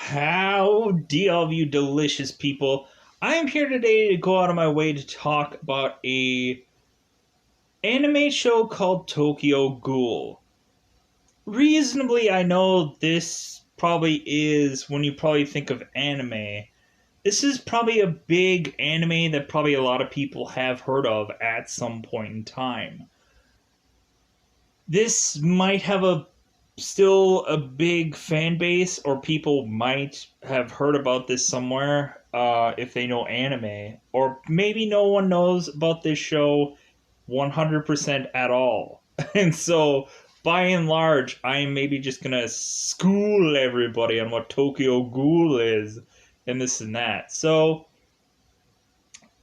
Howdy, all of you delicious people. I am here today to go out of my way to talk about a anime show called Tokyo Ghoul. Reasonably, I know this probably is, when you probably think of anime, this is probably a big anime that probably a lot of people have heard of at some point in time. This might have still a big fan base, or people might have heard about this somewhere if they know anime, or maybe no one knows about this show 100% at all. And so, by and large, I am maybe just gonna school everybody on what Tokyo Ghoul is and this and that. So,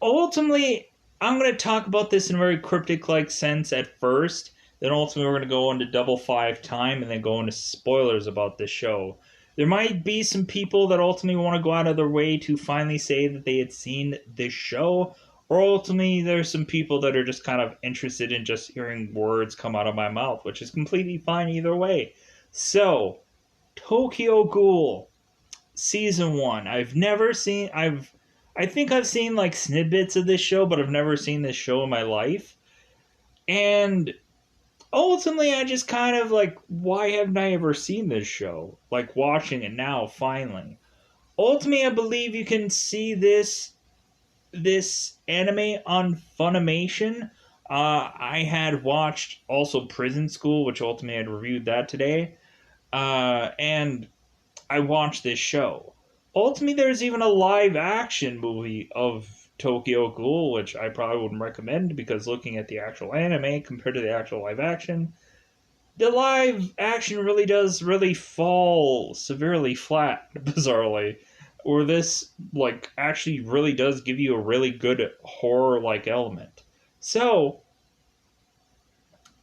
ultimately, I'm going to talk about this in a very cryptic like sense at first. Then ultimately, we're going to go into double five time and then go into spoilers about this show. There might be some people that ultimately want to go out of their way to finally say that they had seen this show, or ultimately, there's some people that are just kind of interested in just hearing words come out of my mouth, which is completely fine either way. So, Tokyo Ghoul, season one. I think I've seen like snippets of this show, but I've never seen this show in my life. And ultimately, I just kind of like, why haven't I ever seen this show? Like watching it now, finally. Ultimately, I believe you can see this anime on Funimation. I had watched also Prison School, which ultimately I had reviewed that today. And I watched this show. Ultimately, there's even a live action movie of Tokyo Ghoul, which I probably wouldn't recommend because looking at the actual anime compared to the actual live action, the live action really does really fall severely flat, bizarrely. Or this like actually really does give you a really good horror like element. So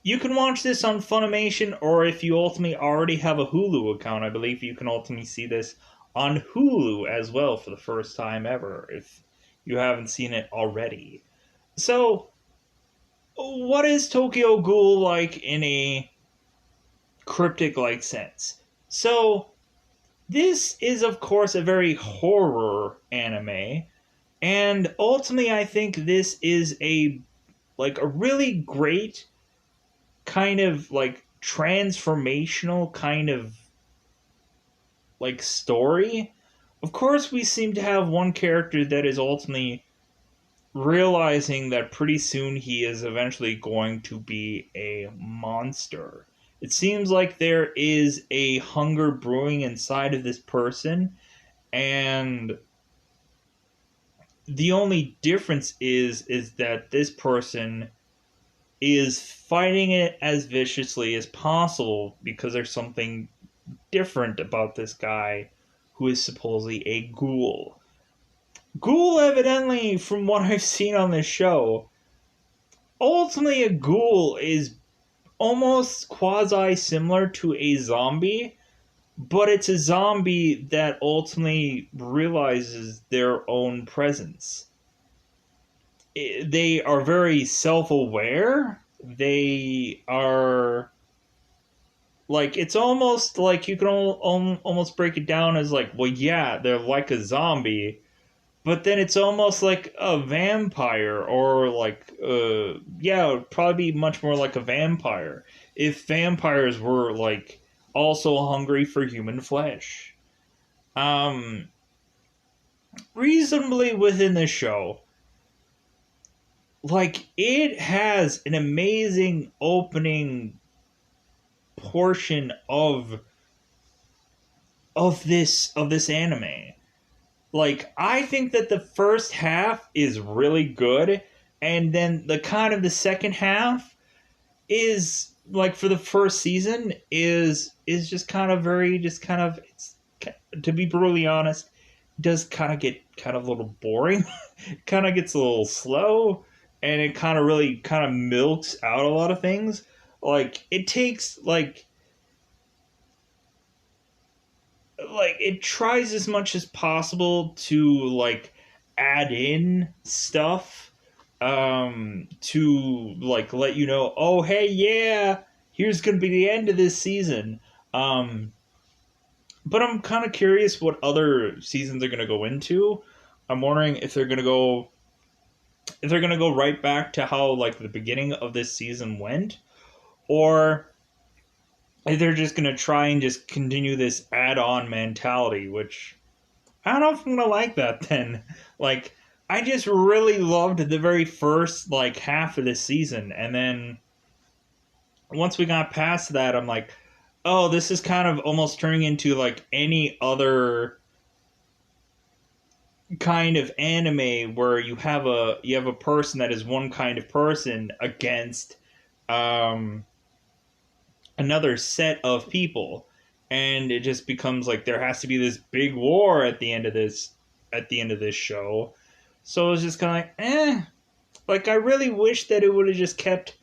you can watch this on Funimation, or if you ultimately already have a Hulu account, I believe you can ultimately see this on Hulu as well for the first time ever, if you haven't seen it already. So, what is Tokyo Ghoul like in a cryptic like sense? So, this is, of course, a very horror anime, and ultimately, I think this is a really great kind of like transformational kind of like story. Of course, we seem to have one character that is ultimately realizing that pretty soon he is eventually going to be a monster. It seems like there is a hunger brewing inside of this person, and the only difference is that this person is fighting it as viciously as possible because there's something different about this guy who is supposedly a ghoul. Ghoul, evidently, from what I've seen on this show, ultimately a ghoul is almost quasi similar to a zombie, but it's a zombie that ultimately realizes their own presence. They are very self aware. They are like, it's almost like you can almost break it down as like, well, yeah, they're like a zombie, but then it's almost like a vampire, or like, yeah, it would probably be much more like a vampire if vampires were like also hungry for human flesh. Um, Reasonably within the show, like, it has an amazing opening portion of this anime. Like, I think that the first half is really good, and then the kind of the second half is like, for the first season, is just kind of very just kind of, it's, to be brutally honest, does kind of get kind of a little boring. Kind of gets a little slow, and it kind of really kind of milks out a lot of things. Like, it takes like it tries as much as possible to like add in stuff to like let you know, oh hey, yeah, here's gonna be the end of this season. um But I'm kind of curious what other seasons they're going to go into. I'm wondering if they're going to go right back to how like the beginning of this season went, or if they're just going to try and just continue this add-on mentality, which I don't know if I'm going to like that then. Like, I just really loved the very first like half of this season, and then once we got past that, I'm like, oh, this is kind of almost turning into like any other kind of anime where you have a person that is one kind of person against um another set of people, and it just becomes like there has to be this big war at the end of this show. So it's just kind of like, like I really wish that it would have just kept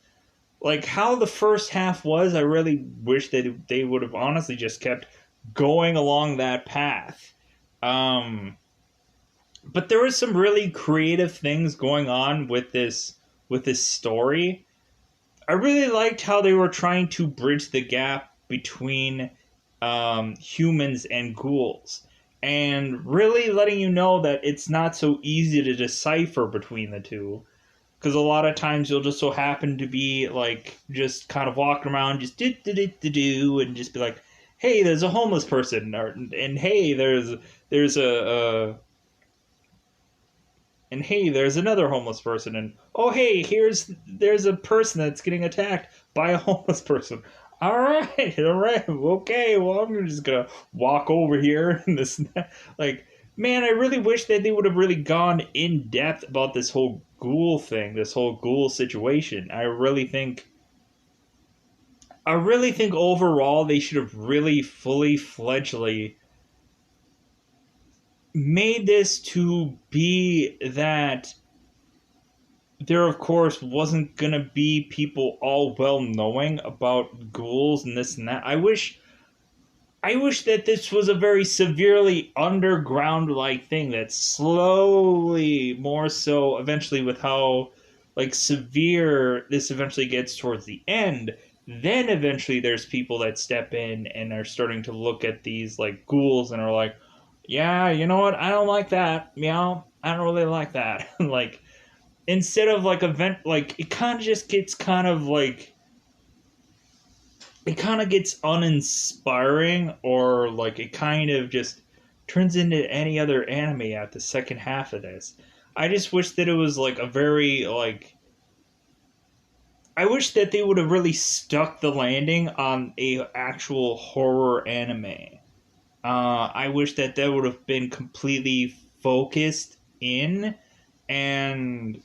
like how the first half was. I really wish that they would have honestly just kept going along that path. But there was some really creative things going on with this story. I really liked how they were trying to bridge the gap between humans and ghouls, and really letting you know that it's not so easy to decipher between the two. Because a lot of times you'll just so happen to be like just kind of walking around, just do, and just be like, "Hey, there's a homeless person," and "Hey, there's a and hey, there's another homeless person, and oh hey, there's a person that's getting attacked by a homeless person. All right, okay. Well, I'm just gonna walk over here and this, and that. Like, man, I really wish that they would have really gone in depth about this whole ghoul thing, this whole ghoul situation. I really think overall they should have really fully fledgedly made this to be that there of course wasn't gonna be people all well knowing about ghouls and this and that. I wish that this was a very severely underground like thing that slowly more so eventually with how like severe this eventually gets towards the end, then eventually there's people that step in and are starting to look at these like ghouls and are like, yeah, you know what, I don't like that, I don't really like that. Like instead of like event like it kind of just gets kind of like it kind of gets uninspiring, or like it kind of just turns into any other anime at the second half of this. I just wish that it was like a very like I wish that they would have really stuck the landing on a actual horror anime. I wish that that would have been completely focused in, and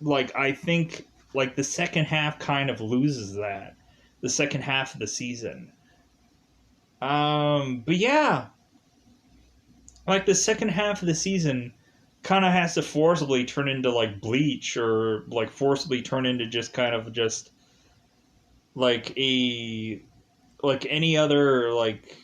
like I think like the second half kind of loses that. The second half of the season. But yeah, like the second half of the season kind of has to forcibly turn into like Bleach, or like forcibly turn into just kind of just like a like any other like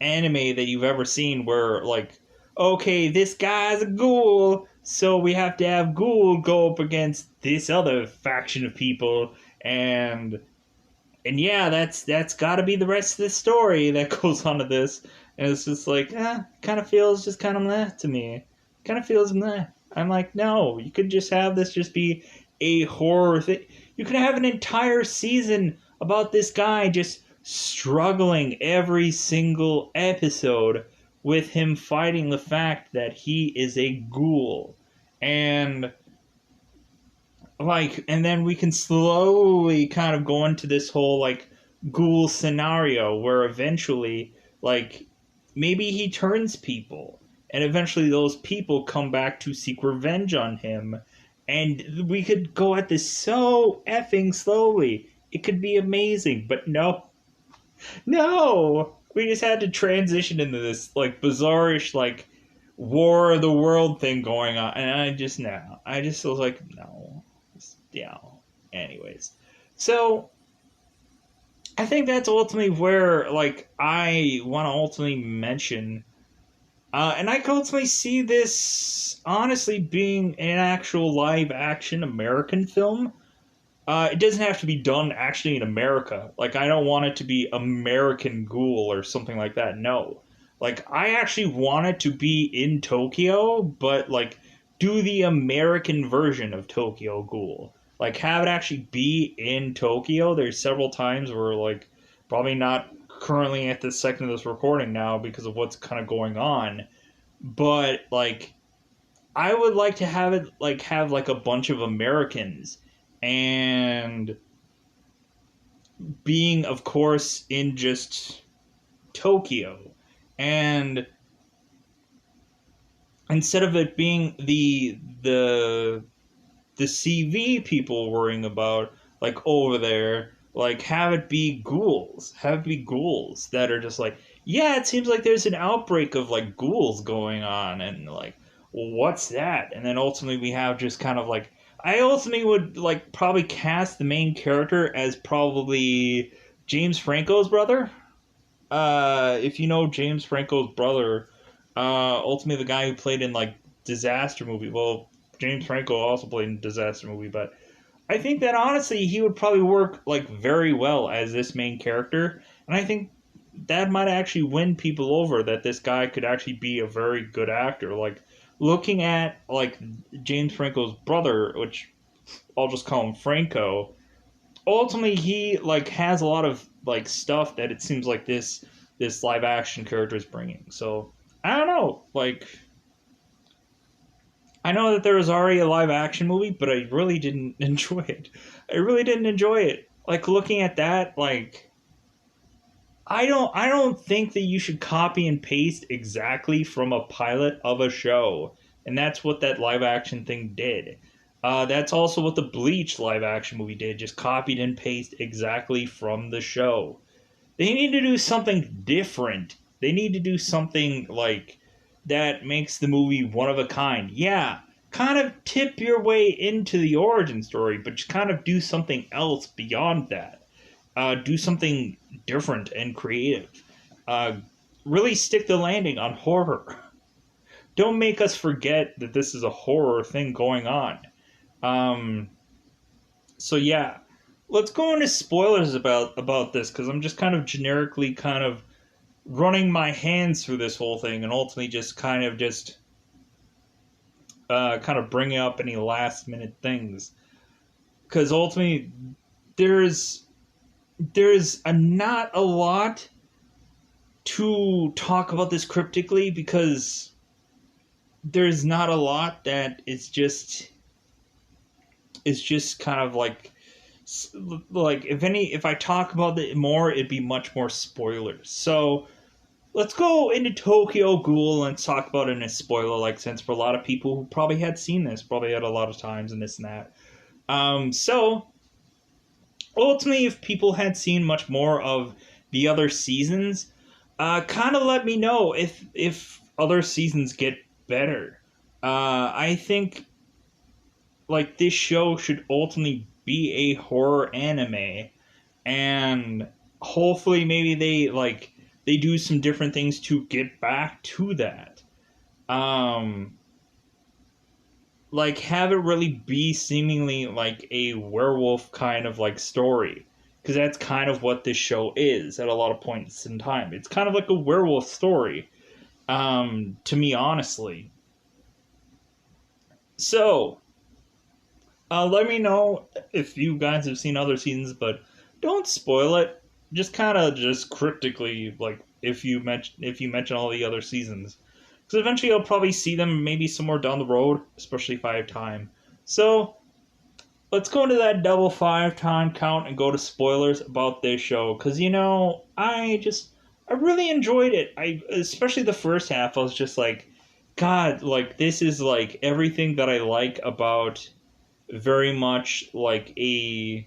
anime that you've ever seen where like, okay, this guy's a ghoul, so we have to have Ghoul go up against this other faction of people, and yeah, that's got to be the rest of the story that goes on to this. And it's just like, kind of feels just kind of meh to me. Kind of feels meh. I'm like, no, you could just have this just be a horror thing. You could have an entire season about this guy just struggling every single episode with him fighting the fact that he is a ghoul. And like, and then we can slowly kind of go into this whole like ghoul scenario where eventually like maybe he turns people, and eventually those people come back to seek revenge on him, and we could go at this so effing slowly. It could be amazing, but no, we just had to transition into this like bizarrish like war of the world thing going on, and I just was like no. Yeah. Anyways, so I think that's ultimately where like I want to ultimately mention, and I can ultimately see this honestly being an actual live action American film. It doesn't have to be done actually in America. Like, I don't want it to be American Ghoul or something like that. No. Like, I actually want it to be in Tokyo, but, like, do the American version of Tokyo Ghoul. Like, have it actually be in Tokyo. There's several times where, like, probably not currently at the second of this recording now because of what's kind of going on. But, like, I would like to have it like have like a bunch of Americans and being of course in just Tokyo, and instead of it being the CV people worrying about like over there, like have it be ghouls, have it be ghouls that are just like, yeah, it seems like there's an outbreak of like ghouls going on, and like, well, what's that? And then ultimately we have just kind of like, I ultimately would like probably cast the main character as probably James Franco's brother. If you know James Franco's brother, ultimately the guy who played in like disaster movie. Well, James Franco also played in disaster movie, but I think that honestly he would probably work like very well as this main character, and I think that might actually win people over that this guy could actually be a very good actor. Like looking at like James Franco's brother, which I'll just call him Franco. Ultimately, he like has a lot of like stuff that it seems like this live action character is bringing. So I don't know, like I know that there was already a live action movie, but I really didn't enjoy it. I really didn't enjoy it. Like looking at that, like I don't think that you should copy and paste exactly from a pilot of a show. And that's what that live action thing did. That's also what the Bleach live action movie did, just copied and paste exactly from the show. They need to do something different. They need to do something like that makes the movie one of a kind. Yeah, kind of tip your way into the origin story, but just kind of do something else beyond that. Do something different and creative. Uh, really stick the landing on horror. Don't make us forget that this is a horror thing going on. Um, so yeah, let's go into spoilers about this because I'm just kind of generically kind of running my hands through this whole thing and ultimately just kind of bringing up any last minute things because ultimately there's not a lot to talk about this cryptically because there's not a lot that it's just kind of like if I talk about it more it'd be much more spoilers. So let's go into Tokyo Ghoul and talk about it in a spoiler like sense for a lot of people who probably had seen this, probably had a lot of times and this and that. So ultimately, if people had seen much more of the other seasons, kind of let me know if other seasons get better. I think like this show should ultimately be a horror anime, and hopefully maybe they do some different things to get back to that. Um, like have it really be seemingly like a werewolf kind of like story because that's kind of what this show is at a lot of points in time. It's kind of like a werewolf story, to me honestly. So let me know if you guys have seen other seasons, but don't spoil it. Just kind of just cryptically, like if you mention all the other seasons, because eventually I'll probably see them maybe somewhere down the road, especially if I have time. So let's go into that double 5 time count and go to spoilers about this show, because I really enjoyed it. I especially the first half. I was just like, God, like this is like everything that I like about very much like an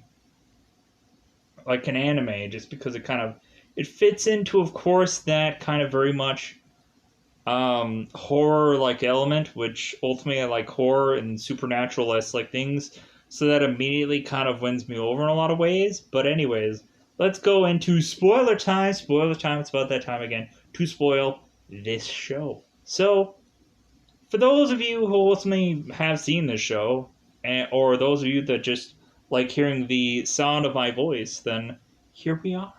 anime, just because it fits into, of course, that kind of very much horror like element, which ultimately I like horror and supernatural as like things, so that immediately kind of wins me over in a lot of ways. But anyways, let's go into spoiler time. Spoiler time. It's about that time again to spoil this show. So for those of you who ultimately have seen this show, or those of you that just like hearing the sound of my voice, then here we are.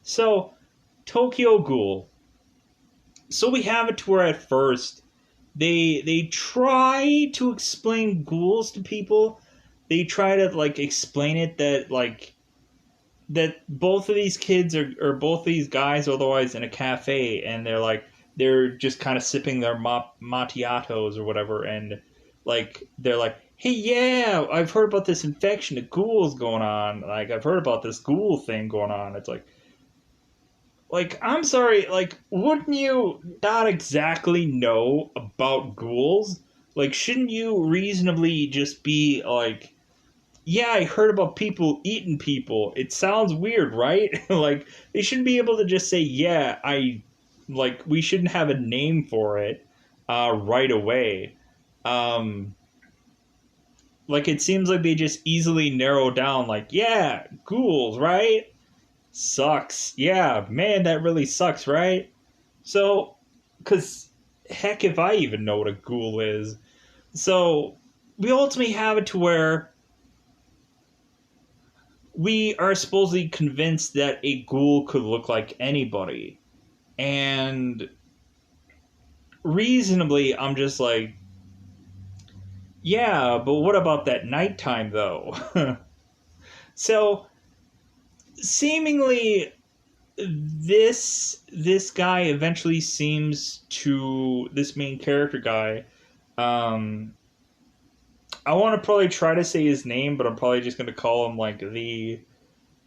So, Tokyo Ghoul. So we have it to where at first they try to explain ghouls to people. They try to like explain it that like that both of these kids are or both of these guys are otherwise in a cafe and they're just kind of sipping their macchiatos or whatever, and like they're like, hey, yeah, I've heard about this infection of ghouls going on, like I've heard about this ghoul thing going on. It's like, I'm sorry, like, wouldn't you not exactly know about ghouls? Like, shouldn't you reasonably just be like, yeah, I heard about people eating people. It sounds weird, right? Like, they shouldn't be able to just say, yeah, like, we shouldn't have a name for it right away. Um, like, it seems like they just easily narrow down, like, yeah, ghouls, right? Sucks. Yeah, man, that really sucks, right? So, because heck if I even know what a ghoul is. So, we ultimately have it to where we are supposedly convinced that a ghoul could look like anybody. And reasonably, I'm just like, yeah, but what about that nighttime though? So, seemingly this guy eventually seems to this main character guy. um I want to probably try to say his name, but I'm probably just going to call him like the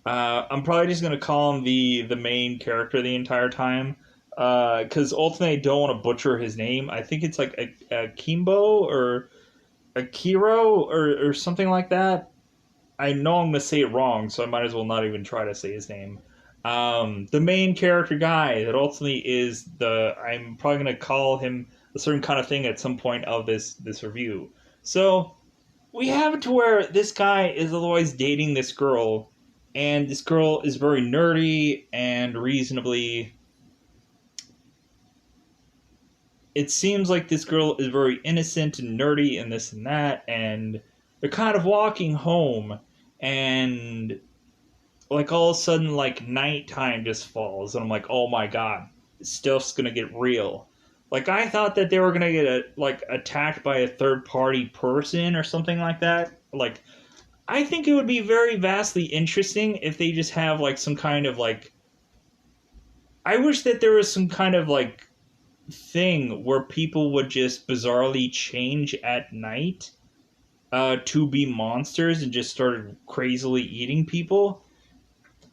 I'm probably just going to call him the main character the entire time, because ultimately I don't want to butcher his name. I think it's like a Kimbo or a Kiro or something like that. I know I'm gonna say it wrong, so I might as well not even try to say his name. The main character guy that ultimately is the I'm probably gonna call him a certain kind of thing at some point of this review. So we have it to where this guy is otherwise dating this girl, and this girl is very nerdy and reasonably. It seems like this girl is very innocent and nerdy and this and that, and they're kind of walking home, and like all of a sudden like nighttime just falls, and I'm like, oh my god, stuff's gonna get real. Like I thought that they were gonna get like attacked by a third party person or something like that. Like I think it would be very vastly interesting if they just have like some kind of like, I wish that there was some kind of like thing where people would just bizarrely change at night to be monsters and just started crazily eating people.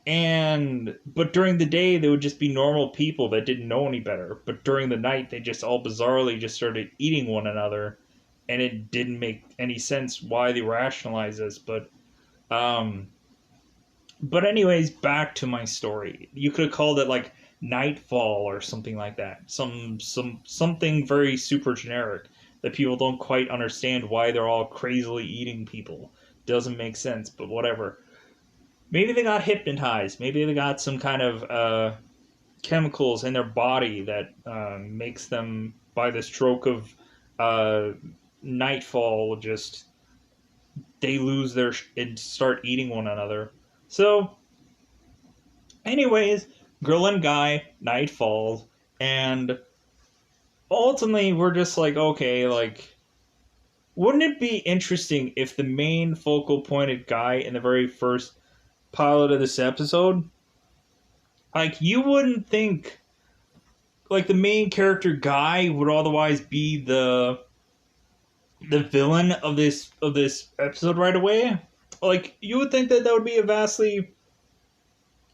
And but during the day they would just be normal people that didn't know any better. But during the night they just all bizarrely just started eating one another, and it didn't make any sense why they rationalized this. Um, but anyways, back to my story. You could have called it like Nightfall or something like that. Something very super generic that people don't quite understand why they're all crazily eating people. Doesn't make sense, but whatever. Maybe they got hypnotized. Maybe they got some kind of chemicals in their body that makes them, by the stroke of uh, nightfall, just they lose their and start eating one another. So, anyways, girl and guy, night falls, and ultimately we're just like, okay, like, wouldn't it be interesting if the main focal pointed guy in the very first pilot of this episode, like, you wouldn't think, like, the main character guy would otherwise be the villain of this episode right away? Like, you would think that that would be a vastly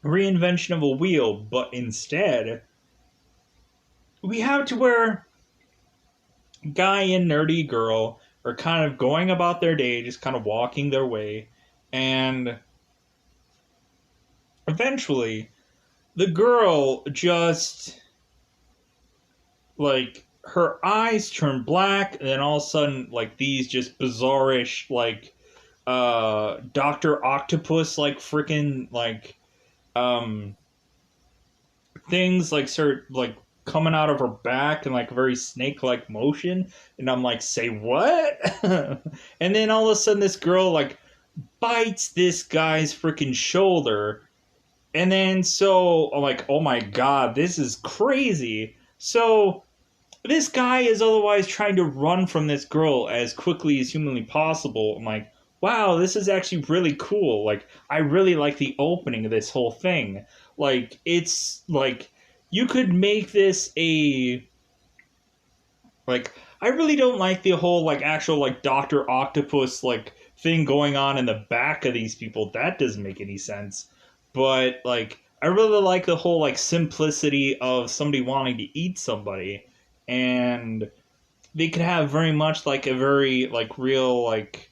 reinvention of a wheel, but instead we have to where guy and nerdy girl are kind of going about their day, just kind of walking their way, and eventually the girl just, like, her eyes turn black, and then all of a sudden, like, these just bizarrish, like, Dr. Octopus, like, freaking, like, um, things, like, start, like, coming out of her back in, like, a very snake-like motion, and I'm like, say what? And then all of a sudden this girl, like, bites this guy's freaking shoulder. And then so I'm like, oh my god, this is crazy. So this guy is otherwise trying to run from this girl as quickly as humanly possible. I'm like, wow, this is actually really cool. Like, I really like the opening of this whole thing. Like, it's like you could make this a like I really don't like the whole like actual like Doctor Octopus like thing going on in the back of these people. That doesn't make any sense. But like I really like the whole like simplicity of somebody wanting to eat somebody, and they could have very much like a very like real like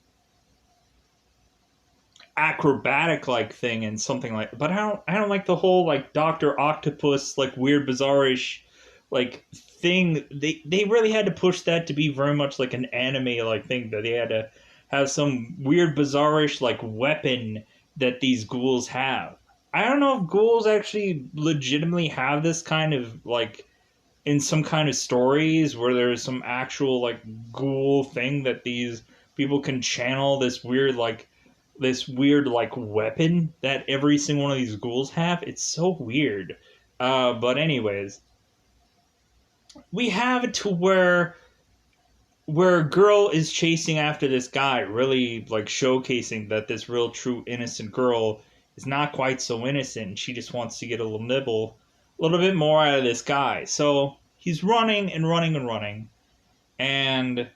acrobatic like thing and something like, but I don't like the whole like Doctor Octopus like weird bizarrish like thing. They really had to push that to be very much like an anime like thing, that they had to have some weird bizarrish like weapon that these ghouls have. I don't know if ghouls actually legitimately have this kind of like in some kind of stories where there's some actual like ghoul thing that these people can channel this weird like weapon that every single one of these ghouls have. It's so weird. But anyways, we have it to where a girl is chasing after this guy, really like showcasing that this real true innocent girl is not quite so innocent, and she just wants to get a little nibble, a little bit more out of this guy. So he's running and running and running, and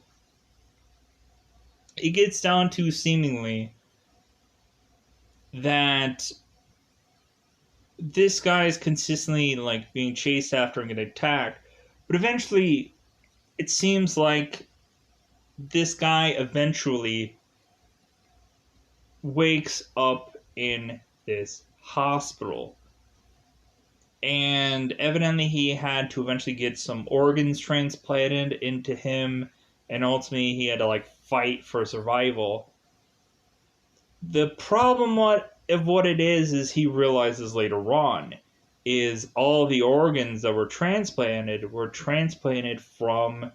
it gets down to seemingly that this guy is consistently like being chased after and getting attacked, but eventually it seems like this guy eventually wakes up in this hospital. And evidently, he had to eventually get some organs transplanted into him, and ultimately, he had to like fight for survival. The problem of what it is he realizes later on is all the organs that were transplanted from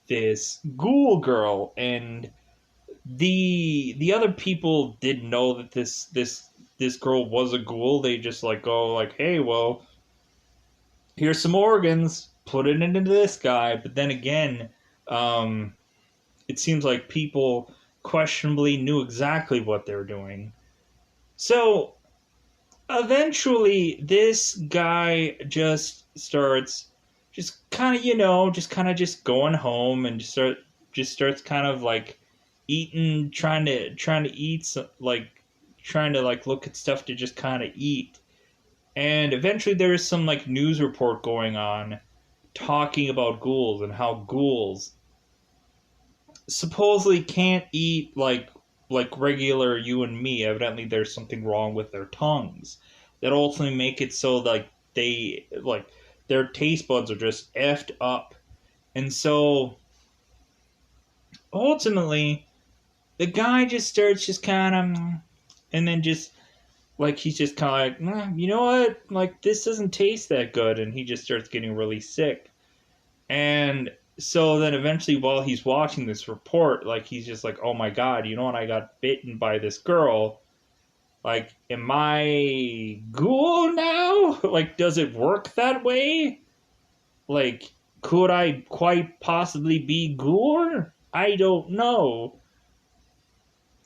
this ghoul girl, and the other people didn't know that this girl was a ghoul. They just like go like, hey, well, here's some organs, put it into this guy. But then again, um, it seems like people questionably knew exactly what they were doing. So eventually, this guy just starts just kind of just going home, and just starts kind of like eating, trying to eat like trying to like look at stuff to just kind of eat. And eventually there is some like news report going on talking about ghouls and how ghouls supposedly can't eat like regular you and me. Evidently there's something wrong with their tongues that ultimately make it so like they like their taste buds are just effed up. And so ultimately the guy just starts just kind of, and then just like he's just kind of like, you know what, like this doesn't taste that good, and he just starts getting really sick. And so then eventually, while he's watching this report, like he's just like, oh my god, you know what, I got bitten by this girl. Like, am I ghoul now? Like, does it work that way? Like, could I quite possibly be ghoul? I don't know.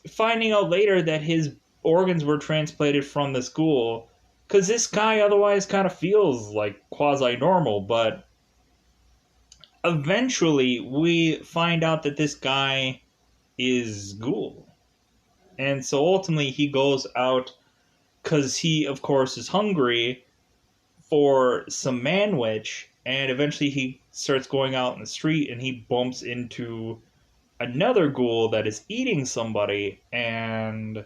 Finding out later that his organs were transplanted from the school, because this guy otherwise kind of feels like quasi normal, but eventually we find out that this guy is Ghoul. And so ultimately he goes out because he, of course, is hungry for some manwich, and eventually he starts going out in the street and he bumps into another ghoul that is eating somebody, and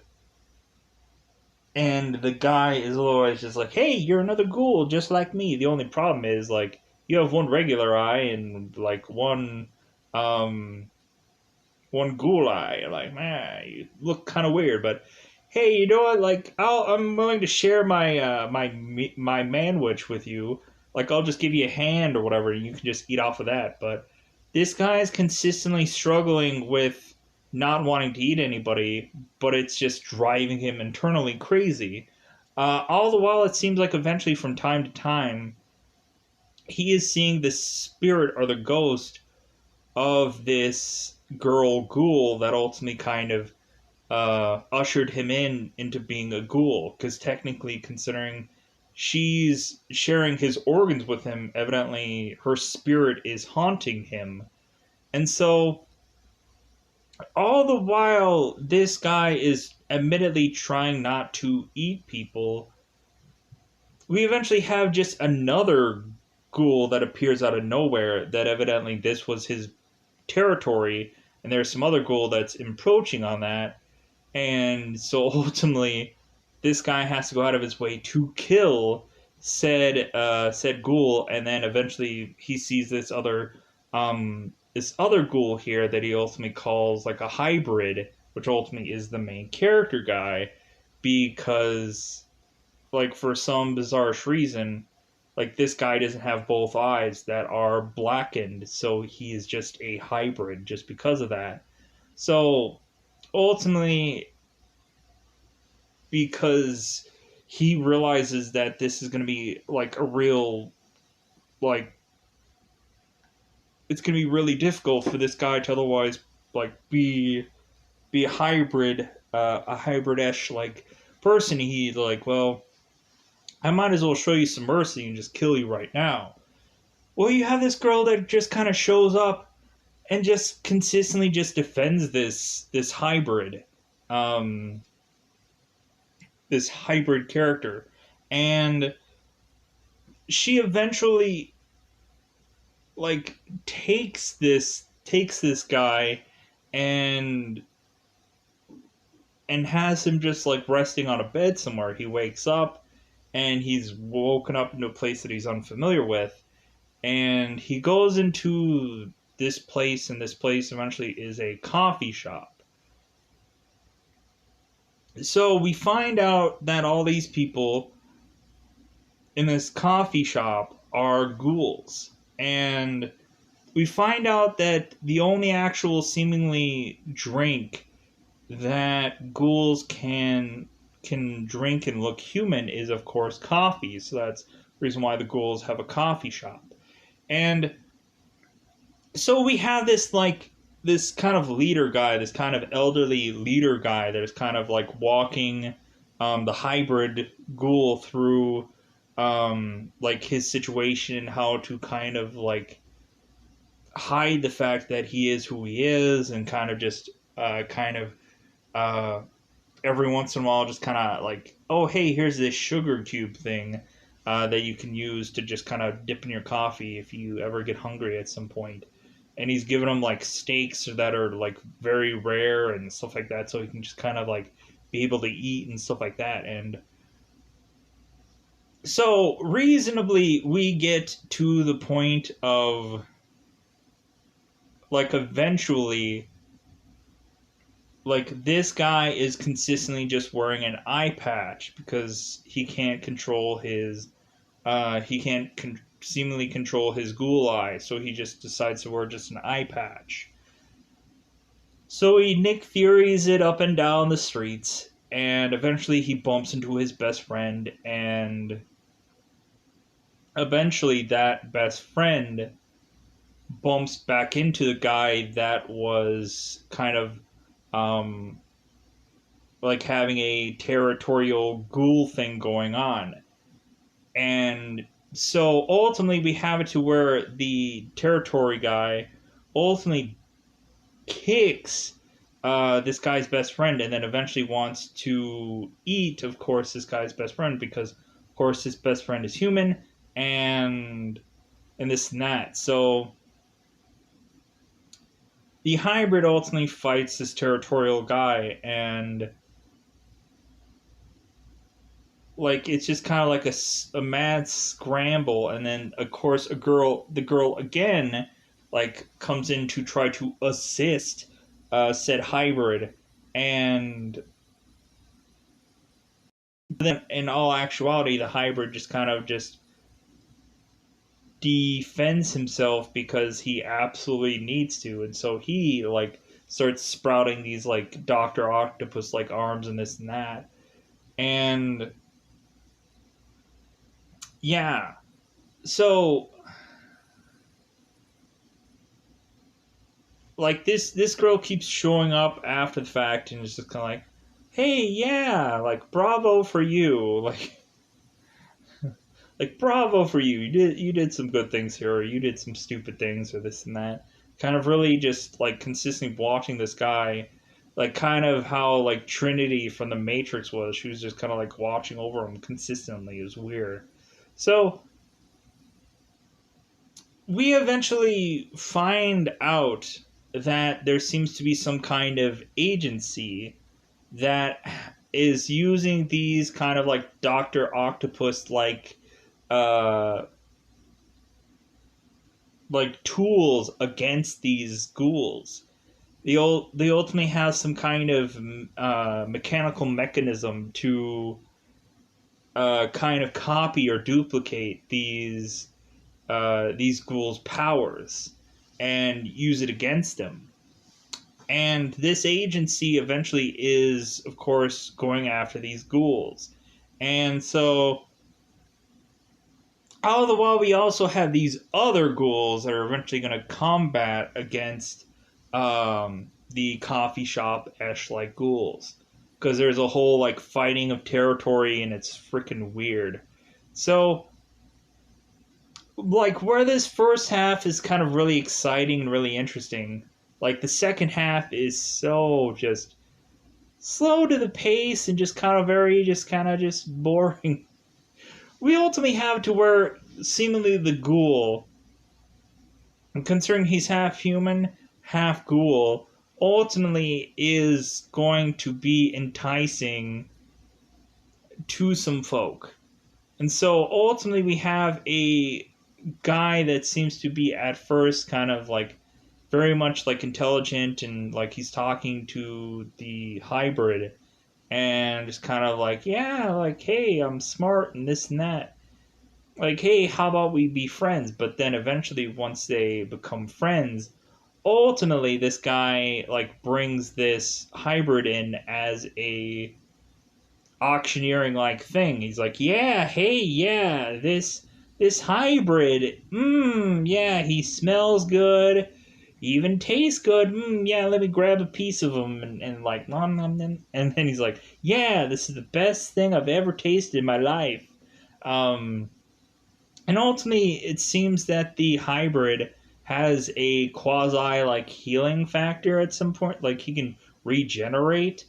the guy is always just like, hey, you're another ghoul just like me. The only problem is like you have one regular eye and like um one ghoul eye. Like, man, you look kind of weird, but hey, you know what, like I'm willing to share my manwich with you. Like, I'll just give you a hand or whatever, and you can just eat off of that. But this guy is consistently struggling with not wanting to eat anybody, but it's just driving him internally crazy. All the while, it seems like eventually, from time to time, he is seeing the spirit or the ghost of this girl ghoul that ultimately kind of ushered him into being a ghoul. Because technically, considering she's sharing his organs with him, evidently her spirit is haunting him. And so, all the while, this guy is admittedly trying not to eat people. We eventually have just another ghoul that appears out of nowhere that evidently this was his territory, and there's some other ghoul that's encroaching on that. And so ultimately, this guy has to go out of his way to kill said ghoul, and then eventually he sees this other ghoul here that he ultimately calls like a hybrid, which ultimately is the main character guy, because like for some bizarre reason, like this guy doesn't have both eyes that are blackened, so he is just a hybrid just because of that. So ultimately, because he realizes that this is going to be like a real, like, it's going to be really difficult for this guy to otherwise like be a hybrid-ish like person. He's like, well, I might as well show you some mercy and just kill you right now. Well, you have this girl that just kind of shows up and just consistently just defends this hybrid, um, this hybrid character, and she eventually like takes this guy and has him just like resting on a bed somewhere. He wakes up and he's woken up into a place that he's unfamiliar with, and he goes into this place, and this place eventually is a coffee shop. So we find out that all these people in this coffee shop are ghouls, and we find out that the only actual seemingly drink that ghouls can drink and look human is of course coffee. So that's the reason why the ghouls have a coffee shop. And so we have this kind of leader guy, this kind of elderly leader guy that is kind of like walking the hybrid ghoul through like his situation, how to kind of like hide the fact that he is who he is, and kind of just uh, every once in a while just kind of like, oh hey, here's this sugar cube thing that you can use to just kind of dip in your coffee if you ever get hungry at some point. And he's giving him like steaks that are like very rare and stuff like that, so he can just kind of like be able to eat and stuff like that. And so reasonably, we get to the point of like eventually, like this guy is consistently just wearing an eye patch because he can't control his seemingly control his ghoul eye, so he just decides to wear just an eye patch. So he Nick Furies it up and down the streets, and eventually he bumps into his best friend, and eventually that best friend bumps back into the guy that was kind of um, like having a territorial ghoul thing going on. And so ultimately, we have it to where the territory guy ultimately kicks this guy's best friend, and then eventually wants to eat, of course, this guy's best friend because, of course, his best friend is human, and this and that. So the hybrid ultimately fights this territorial guy, and like it's just kind of like a mad scramble. And then of course the girl again like comes in to try to assist said hybrid, and then in all actuality the hybrid just kind of just defends himself because he absolutely needs to. And so he like starts sprouting these like Doctor Octopus like arms and this and that. And yeah, so like this girl keeps showing up after the fact and is just kind of like, hey, yeah, like bravo for you, like bravo for you. You did some good things here, or you did some stupid things, or this and that. Kind of really just like consistently watching this guy, like kind of how like Trinity from the Matrix was. She was just kind of like watching over him consistently. It was weird. So we eventually find out that there seems to be some kind of agency that is using these kind of like Doctor Octopus uh like tools against these ghouls. They ultimately have some kind of mechanical mechanism to kind of copy or duplicate these ghouls' powers and use it against them. And this agency eventually is, of course, going after these ghouls. And so, all the while, we also have these other ghouls that are eventually going to combat against the coffee shop esh like ghouls. Because there's a whole like fighting of territory, and it's freaking weird. So, like where this first half is kind of really exciting and really interesting, like the second half is so just slow to the pace and just kind of very just boring. We ultimately have to where seemingly the ghoul, considering he's half human, half ghoul, ultimately is going to be enticing to some folk. And so ultimately we have a guy that seems to be at first kind of like very much like intelligent and like he's talking to the hybrid and just kind of like, yeah, like, hey, I'm smart and this and that. Like, hey, how about we be friends? But then eventually, once they become friends, ultimately, this guy like brings this hybrid in as a auctioneering like thing. He's like, yeah, hey, yeah, this hybrid, yeah, he smells good, he even tastes good. Yeah, let me grab a piece of him and like, nom, nom, nom. And then he's like, yeah, this is the best thing I've ever tasted in my life. Um, and ultimately, it seems that the hybrid has a quasi like healing factor at some point. Like he can regenerate,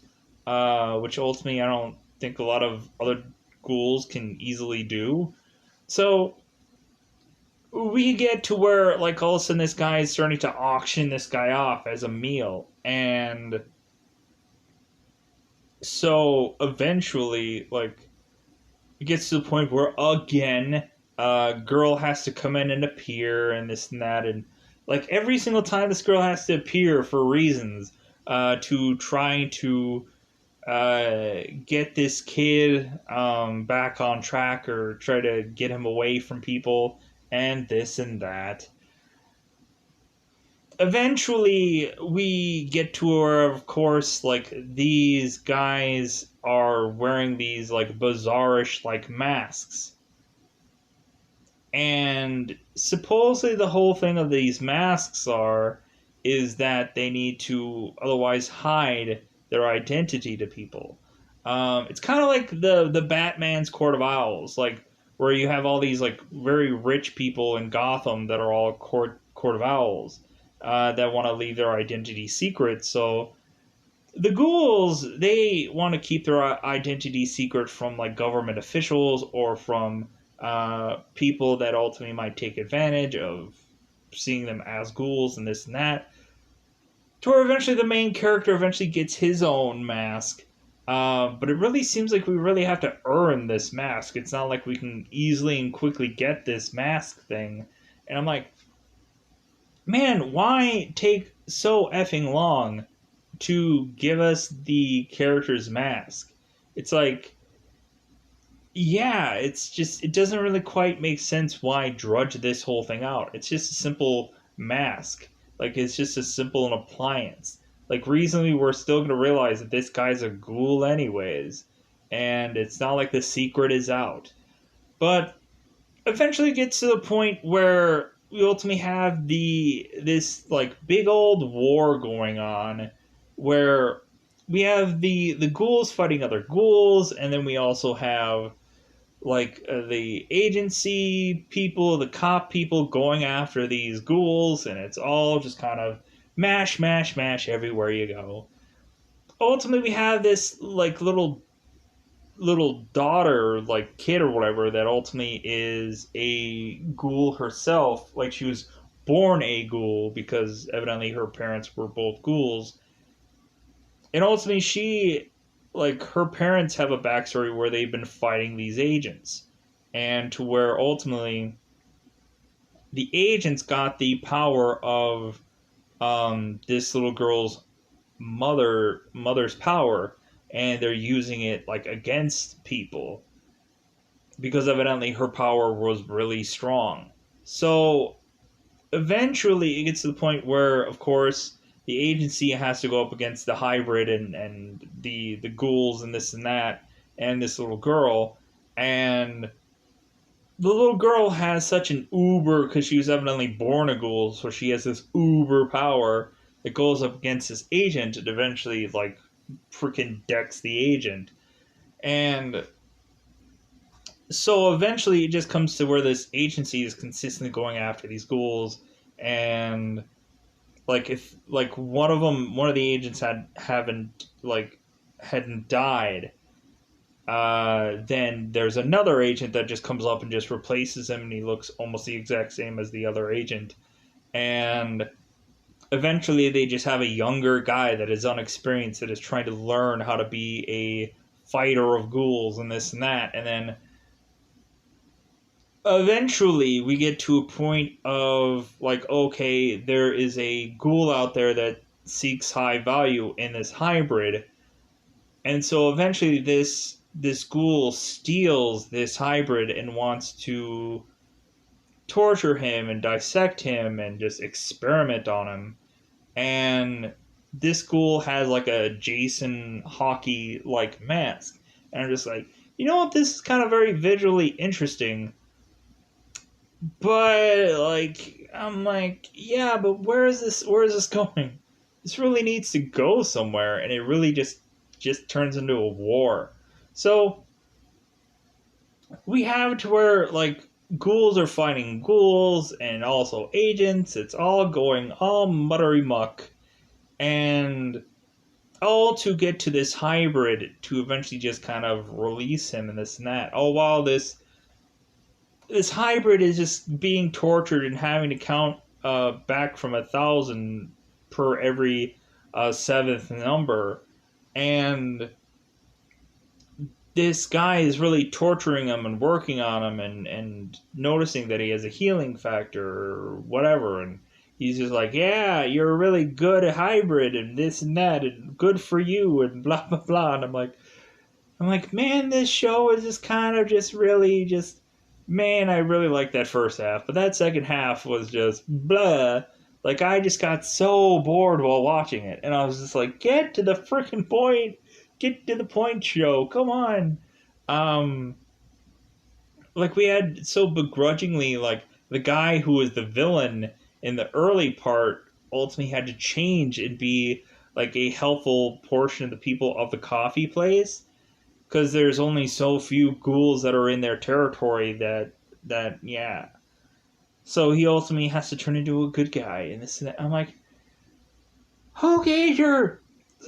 which ultimately I don't think a lot of other ghouls can easily do. So we get to where like all of a sudden this guy is starting to auction this guy off as a meal, and so eventually like it gets to the point where again girl has to come in and appear and this and that, and like every single time this girl has to appear for reasons to try to get this kid back on track or try to get him away from people and this and that. Eventually, we get to where, of course, like these guys are wearing these like bizarrish like masks. And supposedly the whole thing of these masks is that they need to otherwise hide their identity to people. It's kind of like the Batman's Court of Owls, like where you have all these like very rich people in Gotham that are all court of owls that want to leave their identity secret. So the ghouls, they want to keep their identity secret from like government officials or from people that ultimately might take advantage of seeing them as ghouls and this and that. To where eventually the main character eventually gets his own mask. But it really seems like we really have to earn this mask. It's not like we can easily and quickly get this mask thing. And I'm like, man, why take so effing long to give us the character's mask? It's like, yeah, it's just, it doesn't really quite make sense why drudge this whole thing out. It's just a simple mask. Like, it's just a simple an appliance. like recently we're still gonna realize that this guy's a ghoul anyways, and it's not like the secret is out. But eventually it gets to the point where we ultimately have this like big old war going on, where we have the ghouls fighting other ghouls, and then we also have like the agency people, the cop people going after these ghouls, and it's all just kind of mash, mash, mash everywhere you go. Ultimately, we have this like little daughter, like kid or whatever, that ultimately is a ghoul herself. Like she was born a ghoul because evidently her parents were both ghouls, and ultimately she, like her parents have a backstory where they've been fighting these agents, and to where ultimately the agents got the power of this little girl's mother's power, and they're using it like against people because evidently her power was really strong. So eventually it gets to the point where, of course, the agency has to go up against the hybrid and the ghouls and this and that and this little girl. And the little girl has such an uber, because she was evidently born a ghoul, so she has this uber power that goes up against this agent and eventually like freaking decks the agent. And so eventually it just comes to where this agency is consistently going after these ghouls, and like if like one of the agents hadn't died, then there's another agent that just comes up and just replaces him, and he looks almost the exact same as the other agent. And eventually they just have a younger guy that is unexperienced, that is trying to learn how to be a fighter of ghouls and this and that. And then eventually we get to a point of like, okay, there is a ghoul out there that seeks high value in this hybrid, and so eventually this ghoul steals this hybrid and wants to torture him and dissect him and just experiment on him. And this ghoul has like a Jason hockey like mask, and I'm just like, you know what, this is kind of very visually interesting. But like, I'm like, yeah, but where is this going? This really needs to go somewhere, and it really just turns into a war. So we have to where like ghouls are fighting ghouls and also agents. It's all going all muddery muck, and all to get to this hybrid to eventually just kind of release him and this and that. Oh, while this hybrid is just being tortured and having to count back from 1,000 per every seventh number, and this guy is really torturing him and working on him, and noticing that he has a healing factor or whatever, and he's just like, yeah, you're a really good hybrid and this and that and good for you and blah blah blah. And I'm like, man, this show is just kind of just really just, man, I really like that first half, but that second half was just blah. Like, I just got so bored while watching it, and I was just like, get to the freaking point. Get to the point, show. Come on. Um, like, we had so begrudgingly, like, the guy who was the villain in the early part ultimately had to change and be, like, a helpful portion of the people of the coffee place, because there's only so few ghouls that are in their territory that yeah. So he ultimately has to turn into a good guy, and this and that. I'm like, okay, sure.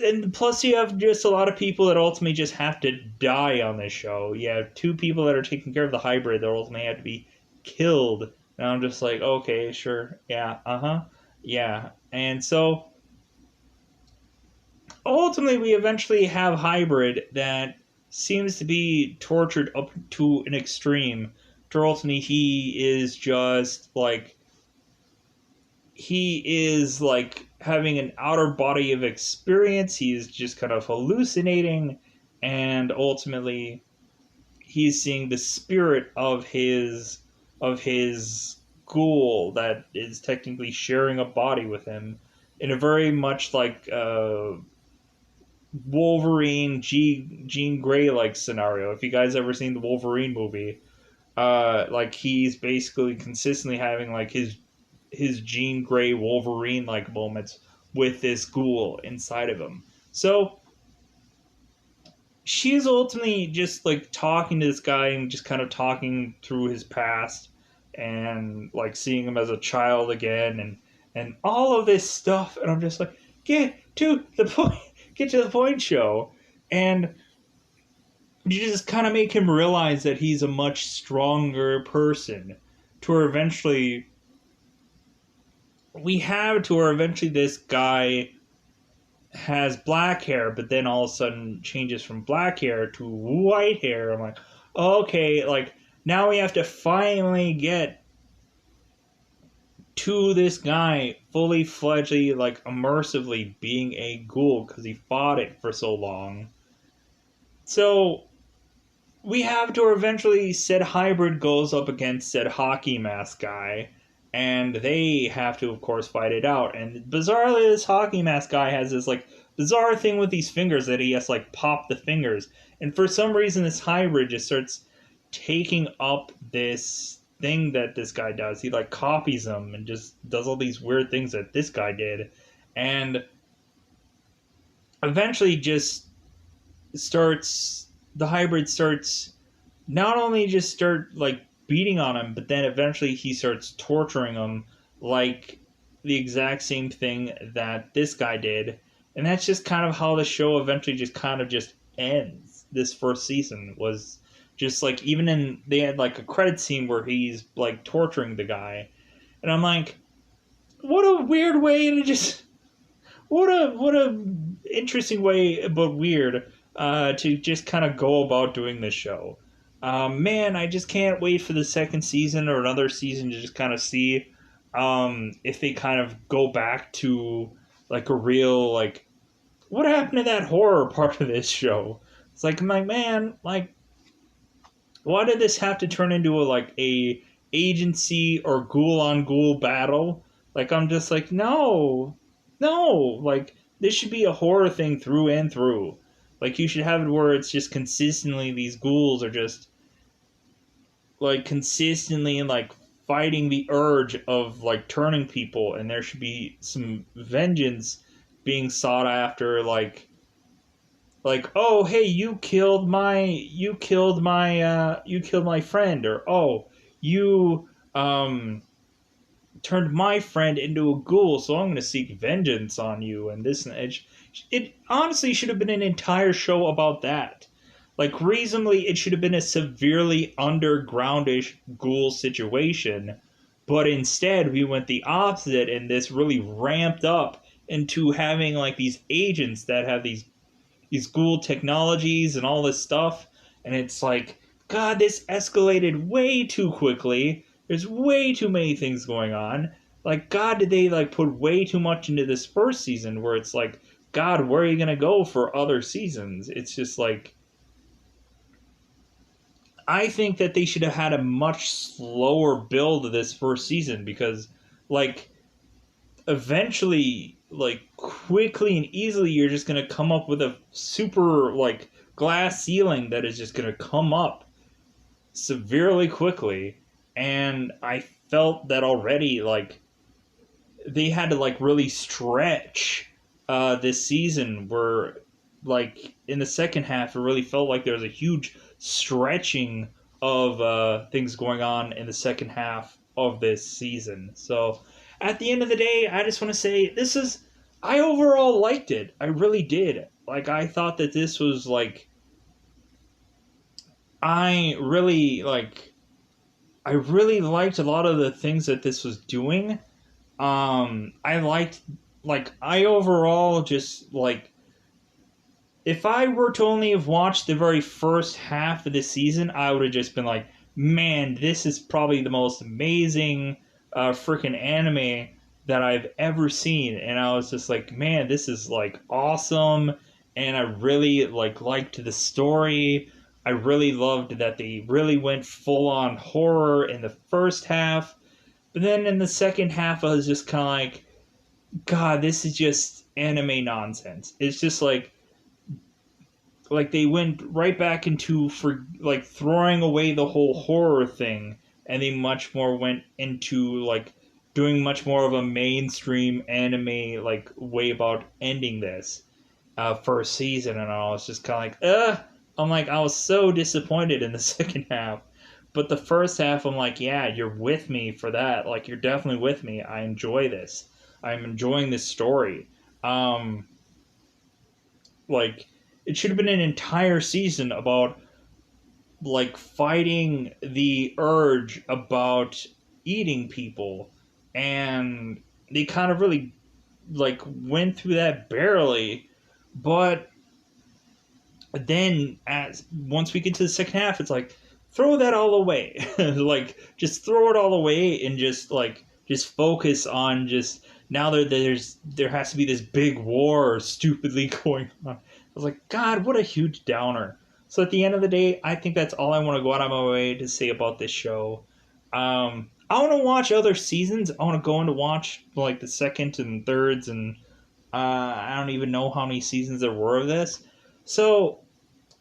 And plus, you have just a lot of people that ultimately just have to die on this show. You have two people that are taking care of the hybrid that ultimately have to be killed. And I'm just like, okay, sure, yeah, yeah. And so ultimately, we eventually have hybrid that seems to be tortured up to an extreme. To ultimately, he is like having an outer body of experience. He's just kind of hallucinating, and ultimately, he's seeing the spirit of his ghoul that is technically sharing a body with him. in a very much like Wolverine, Jean Grey like scenario. If you guys ever seen the Wolverine movie, like he's basically consistently having like his Jean Grey Wolverine like moments with this ghoul inside of him. So she's ultimately just like talking to this guy and just kind of talking through his past and like seeing him as a child again and all of this stuff, and I'm just like, get to the point, get to the point, show. And you just kind of make him realize that he's a much stronger person, to where eventually this guy has black hair, but then all of a sudden changes from black hair to white hair. I'm like, okay, like now we have to finally get to this guy fully fledged, like immersively being a ghoul because he fought it for so long. So we have to eventually said hybrid goes up against said hockey mask guy, and they have to, of course, fight it out. And bizarrely, this hockey mask guy has this like bizarre thing with these fingers that he has to like pop the fingers. And for some reason, this hybrid just starts taking up this thing that this guy does. He like copies him and just does all these weird things that this guy did, and eventually just starts the hybrid starts not only just start like beating on him, but then eventually he starts torturing him like the exact same thing that this guy did. And that's just kind of how the show eventually just kind of just ends. This first season was just like, even in, they had like a credit scene where he's like torturing the guy. And I'm like, what a weird way to just, what a interesting way, but weird, to just kind of go about doing this show. Man, I just can't wait for the second season or another season to just kind of see if they kind of go back to like a real, like, what happened to that horror part of this show? It's like, I'm like, man, like, why did this have to turn into a agency or ghoul on ghoul battle? Like, I'm just like, no, like, this should be a horror thing through and through. Like, you should have it where it's just consistently, these ghouls are just like consistently like fighting the urge of like turning people, and there should be some vengeance being sought after, like, oh hey, you killed my friend, or oh, you turned my friend into a ghoul, so I'm going to seek vengeance on you. And this, and it honestly should have been an entire show about that. Like, reasonably, it should have been a severely undergroundish ghoul situation, but instead we went the opposite, and this really ramped up into having like these agents that have these ghoul technologies and all this stuff, and it's like, God, this escalated way too quickly. There's way too many things going on. Like, God, did they like put way too much into this first season, where it's like, God, where are you gonna go for other seasons? It's just like, I think that they should have had a much slower build of this first season, because, like, eventually, like, quickly and easily, you're just going to come up with a super, like, glass ceiling that is just going to come up severely quickly. And I felt that already, like, they had to, like, really stretch this season, where, like, in the second half, it really felt like there was a huge stretching of things going on in the second half of this season. So at the end of the day, I just want to say I overall liked it. I really did. Like, I thought that this was like, I really liked a lot of the things that this was doing. I overall just like, if I were to only have watched the very first half of the season, I would have just been like, man, this is probably the most amazing freaking anime that I've ever seen. And I was just like, man, this is like awesome. And I really liked the story. I really loved that they really went full on horror in the first half. But then in the second half, I was just kind of like, God, this is just anime nonsense. It's just like they went right back into for like throwing away the whole horror thing, and they much more went into like doing much more of a mainstream anime like way about ending this first season, and I was just kind of like, I'm like, I was so disappointed in the second half. But the first half, I'm like, yeah, you're with me for that. Like, you're definitely with me. I enjoy this. I'm enjoying this story. Um, like, it should have been an entire season about like fighting the urge about eating people, and they kind of really like went through that barely. But then as once we get to the second half, it's like throw that all away. Like just throw it all away and just focus on just now there has to be this big war stupidly going on. I was like, God, what a huge downer. So at the end of the day, I think that's all I want to go out of my way to say about this show. I want to watch other seasons. I want to go in to watch like the second and thirds, and I don't even know how many seasons there were of this. So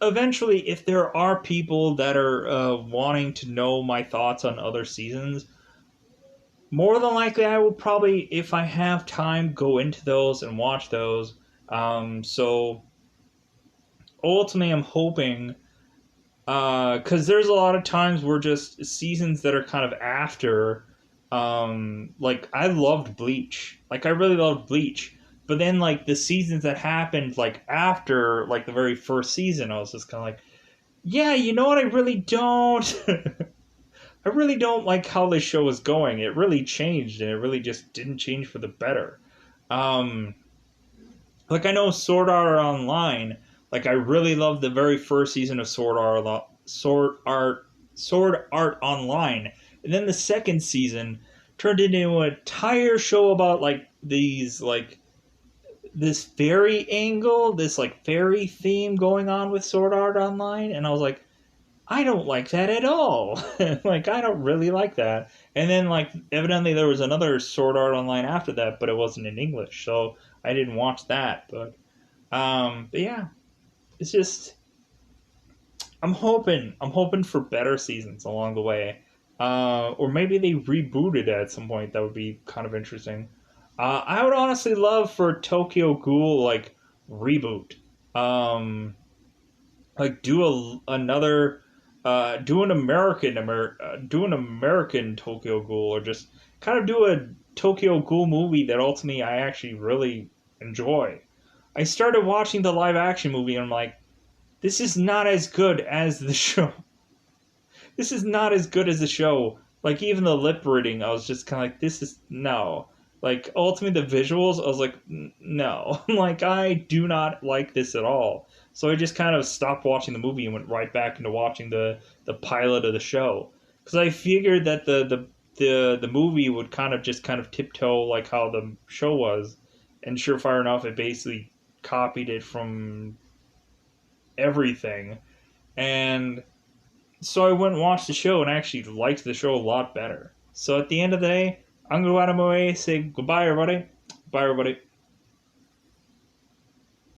eventually, if there are people that are wanting to know my thoughts on other seasons, more than likely I will probably, if I have time, go into those and watch those. So ultimately, I'm hoping because there's a lot of times where just seasons that are kind of after, like I loved Bleach, like I really loved Bleach. But then, like the seasons that happened, like after, like the very first season, I was just kind of like, yeah, you know what? I really don't. I really don't like how this show is going. It really changed, and it really just didn't change for the better. Um, like I know Sword Art Online. Like I really loved the very first season of Sword Art Online, and then the second season turned into an entire show about like these like this fairy angle, this like fairy theme going on with Sword Art Online, and I was like, I don't like that at all. Like, I don't really like that. And then, like, evidently there was another Sword Art Online after that, but it wasn't in English, so I didn't watch that. But yeah, it's just I'm hoping for better seasons along the way, or maybe they reboot it at some point. That would be kind of interesting. I would honestly love for Tokyo Ghoul like reboot. Um, like another do an American Tokyo Ghoul, or just kind of do a Tokyo Ghoul movie that ultimately I actually really enjoy. I started watching the live action movie and I'm like, this is not as good as the show. This is not as good as the show. Like even the lip reading, I was just kind of like, this is no. Like ultimately the visuals, I was like, no. Like I do not like this at all. So I just kind of stopped watching the movie and went right back into watching the pilot of the show because I figured that the movie would kind of tiptoe like how the show was, and surefire enough, it basically copied it from everything. And so I went and watched the show and actually liked the show a lot better. So at the end of the day, I'm going to go out of my way and say goodbye, everybody. Bye, everybody.